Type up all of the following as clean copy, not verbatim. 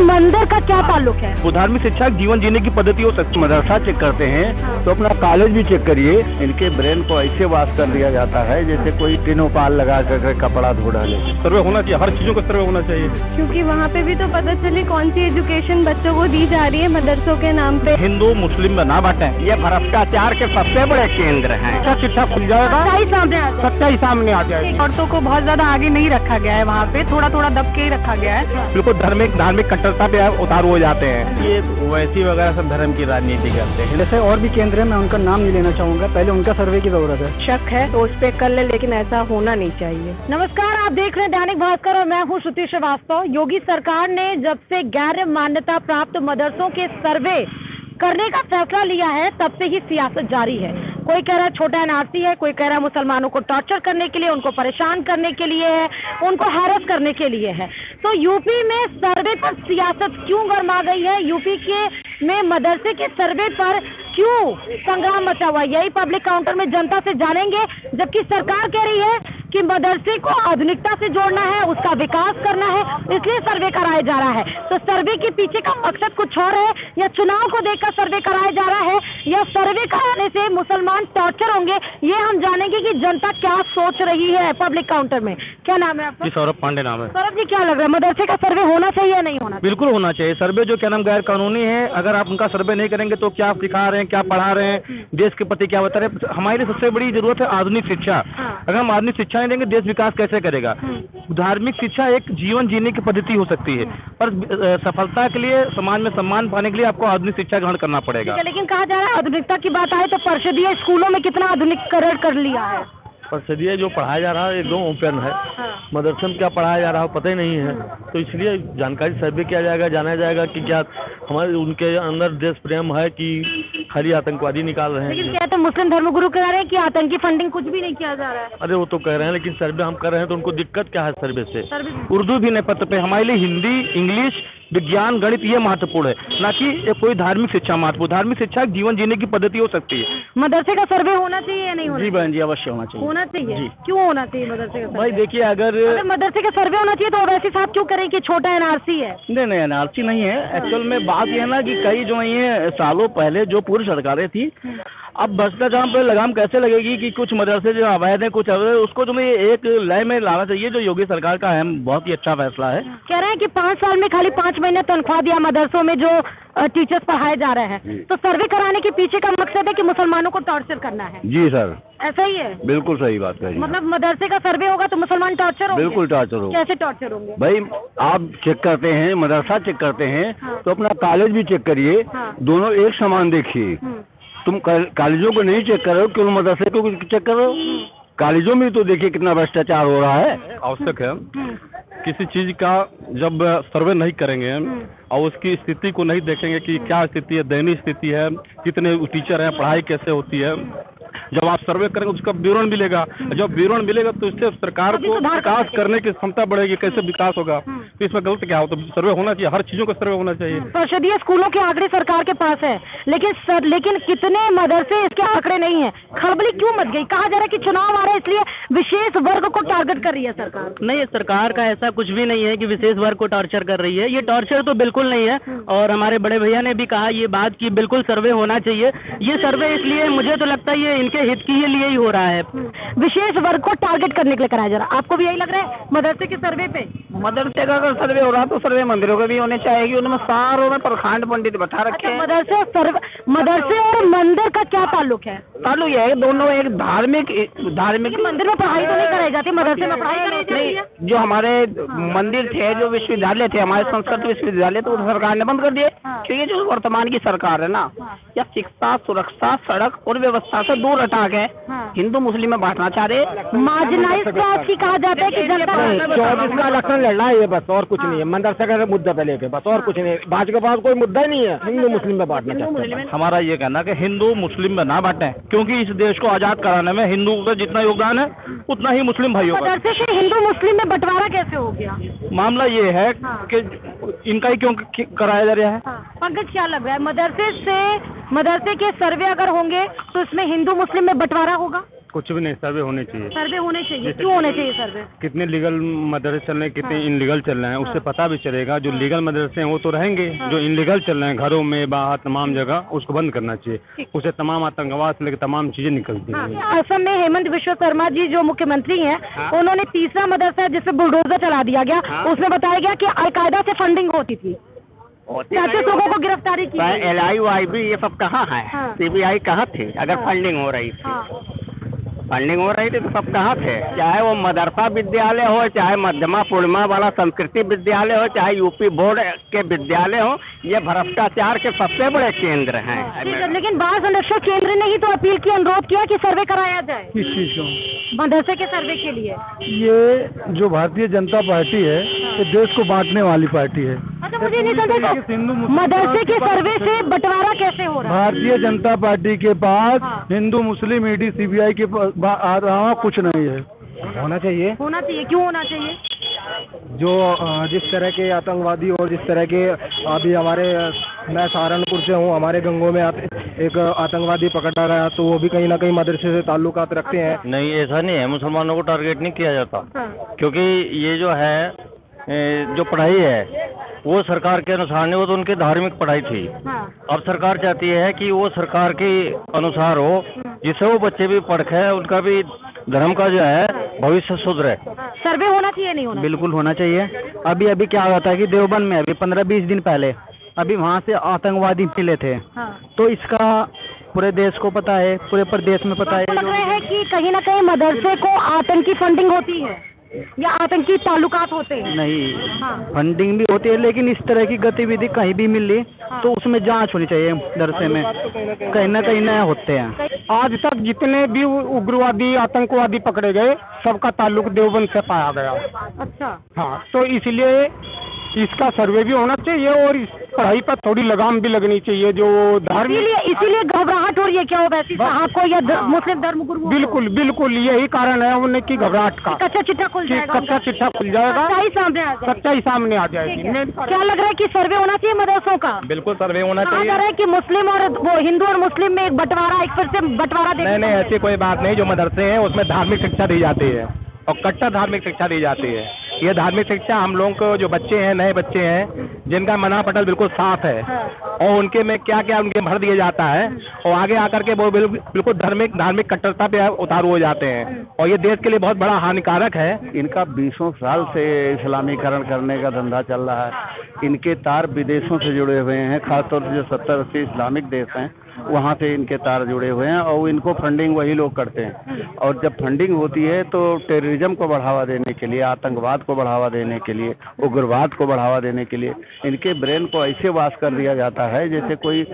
मंदिर का क्या ताल्लुक है? वो धार्मिक शिक्षा जीवन जीने की पद्धति हो सकती है। मदरसा चेक करते हैं तो अपना कॉलेज भी चेक करिए। इनके ब्रेन को ऐसे वाश कर दिया जाता है जैसे कोई टिनोपाल लगा कर कपड़ा धो डाले। सर्वे होना चाहिए, हर चीजों का सर्वे होना चाहिए, क्योंकि वहाँ पे भी तो पता चले कौन सी एजुकेशन बच्चों को दी जा रही है मदरसों के नाम पे। हिंदू मुस्लिम में ना बांटे, ये भ्रष्टाचार के सबसे बड़े केंद्र हैं। शिक्षा खुल जाएगा, सच्चाई सामने आ जाएगी। औरतों को बहुत ज्यादा आगे नहीं रखा गया है, वहाँ पे थोड़ा थोड़ा दब के ही रखा गया है। बिल्कुल धार्मिक कट्टरता पे उतारू हो जाते हैं। ये वैसी वगैरह सब धर्म की राजनीति करते हैं। जैसे और भी केंद्र है, मैं उनका नाम नहीं लेना चाहूँगा, पहले उनका सर्वे की जरूरत है। शक है तो उस पे कर ले, लेकिन ऐसा होना नहीं चाहिए। नमस्कार, आप देख रहे हैं दैनिक भास्कर और मैं हूं श्रुति श्रीवास्तव। योगी सरकार ने जब से गैर मान्यता प्राप्त मदरसों के सर्वे करने का फैसला लिया है तब से ही सियासत जारी है। कोई कह रहा है छोटा एनआरसी है, कोई कह रहा है मुसलमानों को टॉर्चर करने के लिए, उनको परेशान करने के लिए है, उनको हैरेस करने के लिए है। तो यूपी में सर्वे पर सियासत क्यों गरमा गई है? यूपी के में मदरसे के सर्वे पर क्यों संग्राम मचा हुआ? यही पब्लिक काउंटर में जनता से जानेंगे, जबकि सरकार कह रही है कि मदरसे को आधुनिकता से जोड़ना है, उसका विकास करना है, इसलिए सर्वे कराया जा रहा है। तो सर्वे के पीछे का मकसद कुछ और है, या चुनाव को देखकर सर्वे कराया जा रहा है, या सर्वे कराने से मुसलमान टॉर्चर होंगे? ये हम जानेंगे कि जनता क्या सोच रही है पब्लिक काउंटर में। क्या नाम है आपका? सौरभ पांडे नाम है। सौरभ जी, क्या लग रहा है मदरसे का सर्वे होना चाहिए या नहीं होना? बिल्कुल होना चाहिए। सर्वे जो क्या नाम गैर कानूनी है, अगर आप उनका सर्वे नहीं करेंगे तो क्या सिखा रहे हैं, क्या पढ़ा रहे हैं, देश के प्रति क्या बता रहे हैं। हमारे लिए सबसे बड़ी जरूरत है आधुनिक शिक्षा। अगर हम आधुनिक शिक्षा नहीं देंगे देश विकास कैसे करेगा? धार्मिक शिक्षा एक जीवन जीने की पद्धति हो सकती है, पर सफलता के लिए, समाज में सम्मान पाने के लिए आपको आधुनिक शिक्षा ग्रहण करना पड़ेगा। लेकिन कहा जा रहा है आधुनिकता की बात आए तो परिषदीय स्कूलों में कितना आधुनिकीकरण कर लिया है? परिषदीय जो पढ़ाया जा रहा है एकदम ओपन है। मदरसे में क्या पढ़ाया जा रहा है पता ही नहीं है, तो इसलिए जानकारी सर्वे किया जाएगा, जाना जाएगा कि क्या हमारे उनके अंदर देश प्रेम है कि खाली आतंकवादी निकाल रहे हैं। लेकिन क्या तो मुस्लिम धर्मगुरु कह रहे हैं कि आतंकी फंडिंग कुछ भी नहीं किया जा रहा है। अरे वो तो कह रहे हैं, लेकिन सर्वे हम कर रहे हैं तो उनको दिक्कत क्या है सर्वे से? उर्दू भी नहीं पत्र पे हमारे लिए हिंदी, इंग्लिश, विज्ञान, गणित ये महत्वपूर्ण है, ना कि कोई धार्मिक शिक्षा महत्वपूर्ण। धार्मिक शिक्षा जीवन जीने की पद्धति हो सकती है। मदरसे का सर्वे होना चाहिए या नहीं होना? जी बहन जी, अवश्य होना चाहिए। होना चाहिए। क्यों होना चाहिए मदरसे का सर्वे? भाई देखिए, अगर मदरसे का सर्वे होना चाहिए तो ओवैसी साहब क्यों करें कि छोटा एनआरसी है? नहीं, एनआरसी नहीं है। एक्चुअल में बात यह है ना कि कई जो ये सालों पहले जो पूर्व सरकारें थी, अब भ्रष्टाचार पर लगाम कैसे लगेगी कि कुछ मदरसे जो अवैध है, कुछ अवैध, उसको जो एक लय में लाना चाहिए। जो योगी सरकार का अहम बहुत ही अच्छा फैसला है। कह रहे हैं कि 5 साल में खाली 5 महीने तनख्वाह दिया मदरसों में जो टीचर्स पढ़ाए जा रहे हैं। तो सर्वे कराने के पीछे का मकसद है कि मुसलमानों को टॉर्चर करना है। जी सर, ऐसा ही है। बिल्कुल सही बात है। मतलब मदरसे का सर्वे होगा तो मुसलमान टॉर्चर होंगे? बिल्कुल टॉर्चर होगा। कैसे टॉर्चर होंगे? भाई आप चेक करते हैं, मदरसा चेक करते हैं तो अपना कॉलेज भी चेक करिए। दोनों एक समान देखिए। तुम कॉलेजों को नहीं चेक कर रहे हो, क्यों मदरसे को चेक कर रहे हो? कॉलेजों में तो देखिए कितना भ्रष्टाचार हो रहा है। आवश्यक है किसी चीज का जब सर्वे नहीं करेंगे और उसकी स्थिति को नहीं देखेंगे कि क्या स्थिति है, दयनीय स्थिति है, कितने टीचर हैं, पढ़ाई कैसे होती है, जब आप सर्वे करेंगे उसका विवरण मिलेगा। जब विवरण मिलेगा तो इससे सरकार को विकास करने की क्षमता बढ़ेगी। कैसे विकास होगा? तो इसमें गलत क्या हो? तो सर्वे होना चाहिए, हर चीजों का सर्वे होना चाहिए। परिषदीय स्कूलों के आंकड़े सरकार के पास है, लेकिन कितने मदरसे इसके आंकड़े नहीं है। खलबली क्यों मच गई? कहा जा रहा है कि चुनाव आ रहा है इसलिए विशेष वर्ग को टारगेट कर रही है सरकार। नहीं, सरकार का ऐसा कुछ भी नहीं है कि विशेष वर्ग को टॉर्चर कर रही है। ये टॉर्चर तो बिल्कुल नहीं है। और हमारे बड़े भैया ने भी कहा ये बात कि बिल्कुल सर्वे होना चाहिए। ये सर्वे इसलिए मुझे तो लगता है ये इनके हित के लिए ही हो रहा है। विशेष वर्ग को टारगेट करने के लिए कराया जा रहा है। आपको भी यही लग रहा है मदरसे के सर्वे पे? मदरसे का अगर सर्वे हो रहा तो सर्वे मंदिरों के भी होने चाहिए। उनमें सारों में प्रखंड पंडित बैठा रखे हैं। मदरसे और मंदिर का क्या ताल्लुक है? ताल्लुक यह है दोनों एक धार्मिक मंदिर में पढ़ाई तो नहीं कराई जाती, मदरसे में पढ़ाई कराई जाती है। जो हमारे मंदिर थे, जो विश्वविद्यालय थे, हमारे संस्कृत विश्वविद्यालय, तो सरकार ने बंद कर दिए। क्योंकि जो वर्तमान की सरकार है ना, या शिक्षा, सुरक्षा, सड़क और व्यवस्था से दूर हटा के हिंदू मुस्लिम में बांटना चाह रहे। मार्जिनाइज क्लास की कहा जाता है कि जनता 24 का इलेक्शन लड़ना है, ये बस और कुछ नहीं है। मदरसे का मुद्दा पे लेके बस और कुछ नहीं। भाजपा के पास कोई मुद्दा नहीं है, हिंदू मुस्लिम में बांटना चाहते हैं। हमारा ये कहना है कि हिंदू मुस्लिम में ना बांटें, क्योंकि इस देश को आजाद कराने में हिंदू का जितना योगदान है उतना ही मुस्लिम भाइयों का। मदरसे से हिंदू मुस्लिम में बंटवारा कैसे हो गया? मामला ये है कि इनका ही क्यों कराया जा रहा है। पंकज, क्या लग रहा है मदरसे के सर्वे अगर होंगे तो इसमें हिंदू मुस्लिम में बंटवारा होगा? कुछ भी नहीं, सर्वे होने चाहिए। सर्वे होने चाहिए, क्यों होने चाहिए सर्वे? कितने लीगल मदरसे चल रहे हैं, कितने इनलीगल चल रहे हैं, उससे पता भी चलेगा। जो लीगल मदरसे हैं वो तो रहेंगे, जो इनलीगल चल रहे हैं घरों में बाहर तमाम जगह, उसको बंद करना चाहिए। उससे तमाम आतंकवाद से लेकर तमाम चीजें निकलती हैं। असम में हेमंत बिश्व शर्मा जी जो मुख्यमंत्री हैं, उन्होंने तीसरा मदरसा जिसपे बुलडोजर चला दिया गया, उसमें बताया गया कि अलकायदा से फंडिंग होती थी, 35 लोगों को गिरफ्तारी की। LIUIB ये सब कहाँ है? CBI कहाँ थे अगर फंडिंग हो रही थी? फंडिंग हो रही थी तो सब कहाँ थे? चाहे वो मदरसा विद्यालय हो, चाहे मध्यमा पूर्णिमा वाला संस्कृति विद्यालय हो, चाहे यूपी बोर्ड के विद्यालय हो, ये भ्रष्टाचार के सबसे बड़े केंद्र हैं। लेकिन बाल संरक्षण केंद्र ने ही तो अपील की, अनुरोध किया कि सर्वे कराया जाए। किस चीज़ को? मदरसे के सर्वे के लिए। ये जो भारतीय जनता पार्टी है, ये देश को बांटने वाली पार्टी है। अच्छा, मुझे नहीं समझ मदरसे के सर्वे से बंटवारा कैसे हो रहा है? भारतीय जनता पार्टी के पास हिंदू मुस्लिम ED CBI के कुछ नहीं है। होना चाहिए। होना चाहिए, क्यों होना चाहिए? जो जिस तरह के आतंकवादी और जिस तरह के अभी हमारे, मैं सहारनपुर से हूँ, हमारे गंगों में एक आतंकवादी पकड़ा गया, तो वो भी कहीं ना कहीं मदरसे से ताल्लुकात रखते हैं। नहीं, ऐसा नहीं है, मुसलमानों को टारगेट नहीं किया जाता, क्योंकि ये जो है जो पढ़ाई है वो सरकार के अनुसार नहीं, वो तो उनकी धार्मिक पढ़ाई थी। अब सरकार चाहती है कि वो सरकार के अनुसार हो, जिससे वो बच्चे भी पढ़ के उनका भी धर्म का जो है भविष्य सुधरे। सर्वे होना चाहिए, नहीं होना? बिल्कुल होना चाहिए। अभी क्या होता है कि देवबंद में अभी 15-20 दिन पहले अभी वहाँ से आतंकवादी मिले थे। तो इसका पूरे देश को पता है, पूरे प्रदेश में पता है। लग रहा है कि कहीं ना कहीं मदरसे को आतंकी फंडिंग होती है या आतंकी ताल्लुकात होते हैं? नहीं, फंडिंग भी होती है, लेकिन इस तरह की गतिविधि कहीं भी मिली तो उसमें जांच होनी चाहिए। मदरसे में कहीं ना कहीं नया होते हैं। आज तक जितने भी उग्रवादी आतंकवादी पकड़े गए, सबका ताल्लुक देवबंद से पाया गया। अच्छा। हाँ, तो इसलिए इसका सर्वे भी होना चाहिए और इस पढ़ाई पर थोड़ी लगाम भी लगनी चाहिए। जो इसीलिए घबराहट हो रही है क्या वो वैसी साहब को या मुस्लिम धर्मगुरुओं? बिल्कुल यही कारण है उन्हें की घबराहट का। कच्चा चिट्ठा खुल जाएगा, सच्चाई सामने आ जाएगी। क्या लग रहा है कि सर्वे होना चाहिए मदरसों का? बिल्कुल सर्वे होना चाहिए। कह रहे हैं कि मुस्लिम और वो हिंदू और मुस्लिम में एक बंटवारा, एक फिर से बंटवारा। नहीं, ऐसी कोई बात नहीं। जो मदरसे हैं उसमें धार्मिक शिक्षा दी जाती है और कट्टर धार्मिक शिक्षा दी जाती है। ये धार्मिक शिक्षा हम लोगों को, जो बच्चे हैं, नए बच्चे हैं, जिनका मना पटल बिल्कुल साफ है और उनके में क्या क्या उनके भर दिया जाता है और आगे आकर के वो बिल्कुल धार्मिक कट्टरता पे उतारू हो जाते हैं और ये देश के लिए बहुत बड़ा हानिकारक है। इनका 20 साल से इस्लामीकरण करने का धंधा चल रहा है। इनके तार विदेशों से जुड़े हुए हैं, खासतौर से जो 70-80 इस्लामिक देश हैं वहाँ से इनके तार जुड़े हुए हैं और इनको फंडिंग वही लोग करते हैं। और जब फंडिंग होती है तो टेररिज्म को बढ़ावा देने के लिए, आतंकवाद को बढ़ावा देने के लिए, उग्रवाद को बढ़ावा देने के लिए इनके ब्रेन को ऐसे वाश कर दिया जाता है जैसे कोई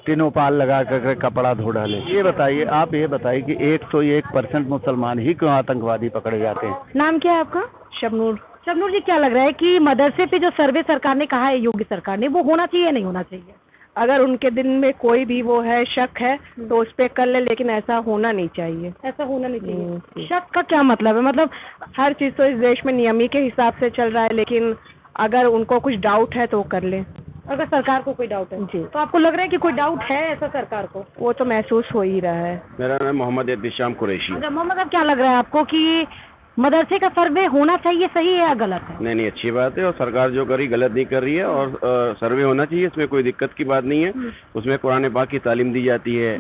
टिनोपाल लगा कर कपड़ा धो डाले। ये बताइए, आप ये बताइए कि 101% मुसलमान ही क्यों आतंकवादी पकड़े जाते हैं? नाम क्या है आपका? शबनूर। शबनूर जी, क्या लग रहा है कि मदरसे पे जो सर्वे सरकार ने कहा है, योगी सरकार ने, वो होना चाहिए नहीं होना चाहिए? अगर उनके दिन में कोई भी वो है शक है तो उस पे कर ले, लेकिन ऐसा होना नहीं चाहिए। ऐसा होना नहीं चाहिए। शक का क्या मतलब है? मतलब हर चीज़ तो इस देश में नियमी के हिसाब से चल रहा है, लेकिन अगर उनको कुछ डाउट है तो कर ले। अगर सरकार को कोई डाउट है जी, तो आपको लग रहा है कि कोई डाउट है ऐसा सरकार को? वो तो महसूस हो ही रहा है। मेरा नाम मोहम्मद एहतिशाम कुरैशी। मोहम्मद, अब क्या लग रहा है आपको कि मदरसे का सर्वे होना चाहिए, सही है या गलत है? नहीं, अच्छी बात है और सरकार जो करी गलत नहीं कर रही है और सर्वे होना चाहिए, इसमें कोई दिक्कत की बात नहीं है। उसमें कुरान पाक की तालीम दी जाती है,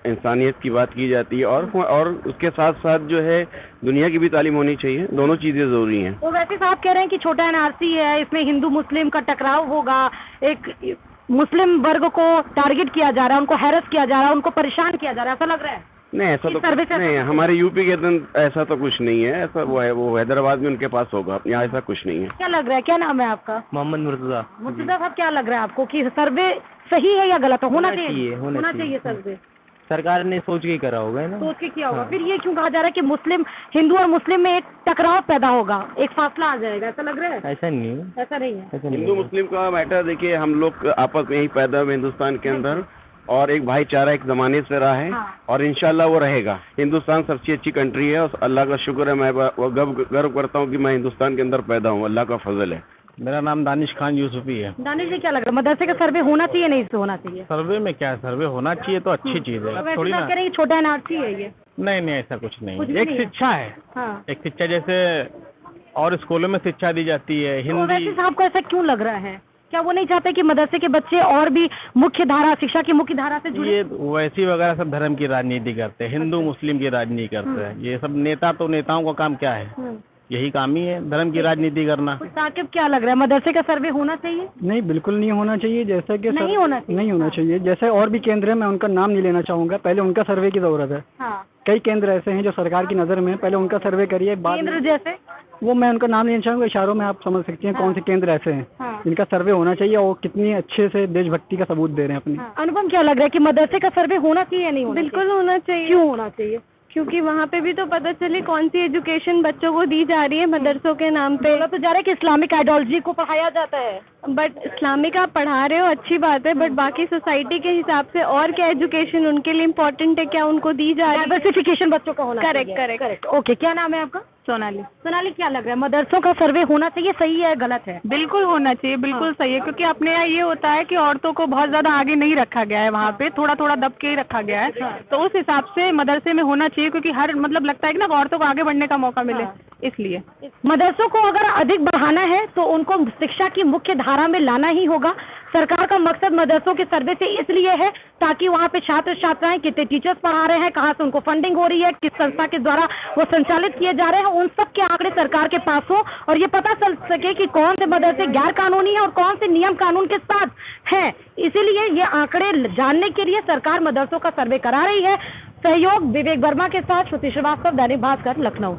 इंसानियत की बात की जाती है और उसके साथ साथ जो है दुनिया की भी तालीम होनी चाहिए। दोनों चीज़ें ज़रूरी हैं। तो वैसे साहब कह रहे हैं कि छोटा NRC है, इसमें हिंदू मुस्लिम का टकराव होगा, एक मुस्लिम वर्ग को टारगेट किया जा रहा है, उनको हैरेस किया जा रहा है, उनको परेशान किया जा रहा है, ऐसा लग रहा है? नहीं, ऐसा तो नहीं, हमारे यूपी के अंदर ऐसा तो कुछ नहीं है। ऐसा वो हैदराबाद में उनके पास होगा, यहाँ ऐसा कुछ नहीं है। क्या लग रहा है, क्या नाम है आपका? मोहम्मद मुर्तजा। मुर्तजा साहब, क्या लग रहा है आपको कि सर्वे सही है या गलत है? होना चाहिए सर्वे। सरकार ने सोच के करा होगा ना, सोच के किया होगा। फिर ये क्यों कहा जा रहा है कि हिंदू और मुस्लिम में एक टकराव पैदा होगा, एक फासला आ जाएगा, ऐसा लग रहा है? ऐसा नहीं है, ऐसा नहीं है। हिंदू मुस्लिम का मैटर देखिए, हम लोग आपस में ही पैदा हुए हिंदुस्तान के अंदर और एक भाईचारा एक जमाने से रहा है और इंशाल्लाह वो रहेगा। हिंदुस्तान सबसे अच्छी कंट्री है और अल्लाह का शुक्र है, मैं गर्व करता हूँ कि मैं हिंदुस्तान के अंदर पैदा हूँ, अल्लाह का फजल है। मेरा नाम दानिश खान यूसुफी है। दानिश जी, क्या लग रहा है मदरसे का सर्वे होना चाहिए नहीं होना चाहिए? सर्वे में क्या है, सर्वे होना चाहिए तो अच्छी चीज़ है, वैसे थोड़ी बात ना। करें कि छोटा एनआरसी है ये? नहीं ऐसा कुछ नहीं कुछ है, भी एक नहीं है। शिक्षा है। हाँ। एक शिक्षा जैसे और स्कूलों में शिक्षा दी जाती है तो वैसे हिंदी। साहब को ऐसा क्यों लग रहा है? क्या वो नहीं चाहते कि मदरसे के बच्चे और भी मुख्य धारा, शिक्षा की मुख्य धारा से जुड़े? ये वैसी वगैरह सब धर्म की राजनीति करते हैं, हिंदू मुस्लिम की राजनीति करते हैं। ये सब नेताओं का काम क्या है? यही काम ही है, धर्म की राजनीति करना। तो साकिब, क्या लग रहा है मदरसे का सर्वे होना चाहिए? नहीं, बिल्कुल नहीं होना चाहिए। जैसा कि नहीं होना चाहिए? नहीं होना चाहिए। जैसे और भी केंद्र है, मैं उनका नाम नहीं लेना चाहूँगा, पहले उनका सर्वे की ज़रूरत है। हाँ। कई केंद्र ऐसे हैं जो सरकार की नज़र में, पहले उनका सर्वे करिए, बाद केंद्र में जैसे? वो मैं उनका नाम लेना चाहूँगा, इशारों में आप समझ सकती हैं कौन से केंद्र ऐसे हैं हाँ। जिनका सर्वे होना चाहिए और कितनी अच्छे से देशभक्ति का सबूत दे रहे हैं अपनी। हाँ। अनुपम, क्या लग रहा है कि मदरसे का सर्वे होना चाहिए या नहीं होना? बिल्कुल होना चाहिए। क्यों होना चाहिए? क्योंकि वहाँ पे भी तो पता चले कौन सी एजुकेशन बच्चों को दी जा रही है मदरसों के नाम पे। बोला तो जा रहा है कि इस्लामिक आइडियोलॉजी को पढ़ाया जाता है। बट इस्लामिक आप पढ़ा रहे हो, अच्छी बात है, बट बाकी सोसाइटी के हिसाब से और क्या एजुकेशन उनके लिए इम्पोर्टेंट है, क्या उनको दी जा रही है? डाइवर्सिफिकेशन बच्चों का होना करेक्ट चाहिए। करेक्ट। ओके, क्या नाम है आपका? सोनाली। सोनाली, क्या लग रहा है मदरसों का सर्वे होना चाहिए, सही है गलत है? बिल्कुल होना चाहिए, बिल्कुल सही है, क्योंकि अपने यहाँ ये होता है कि औरतों को बहुत ज्यादा आगे नहीं रखा गया है, वहाँ पे थोड़ा थोड़ा दब के ही रखा गया है। तो उस हिसाब से मदरसे में होना चाहिए, क्योंकि हर मतलब लगता है कि ना औरतों को आगे बढ़ने का मौका मिले, इसलिए। मदरसों को अगर अधिक बढ़ाना है तो उनको शिक्षा की मुख्य धारा में लाना ही होगा। सरकार का मकसद मदरसों के सर्वे से इसलिए है ताकि वहाँ पे छात्र छात्राएं कितने टीचर्स पढ़ा रहे हैं, कहाँ से उनको फंडिंग हो रही है, किस संस्था के द्वारा वो संचालित किए जा रहे हैं, उन सब के आंकड़े सरकार के पास हो और ये पता चल सके कि कौन से मदरसे गैर कानूनी है और कौन से नियम कानून के साथ है। इसीलिए ये आंकड़े जानने के लिए सरकार मदरसों का सर्वे करा रही है। सहयोग विवेक वर्मा के साथ श्रुति श्रीवास्तव, दैनिक भास्कर, लखनऊ।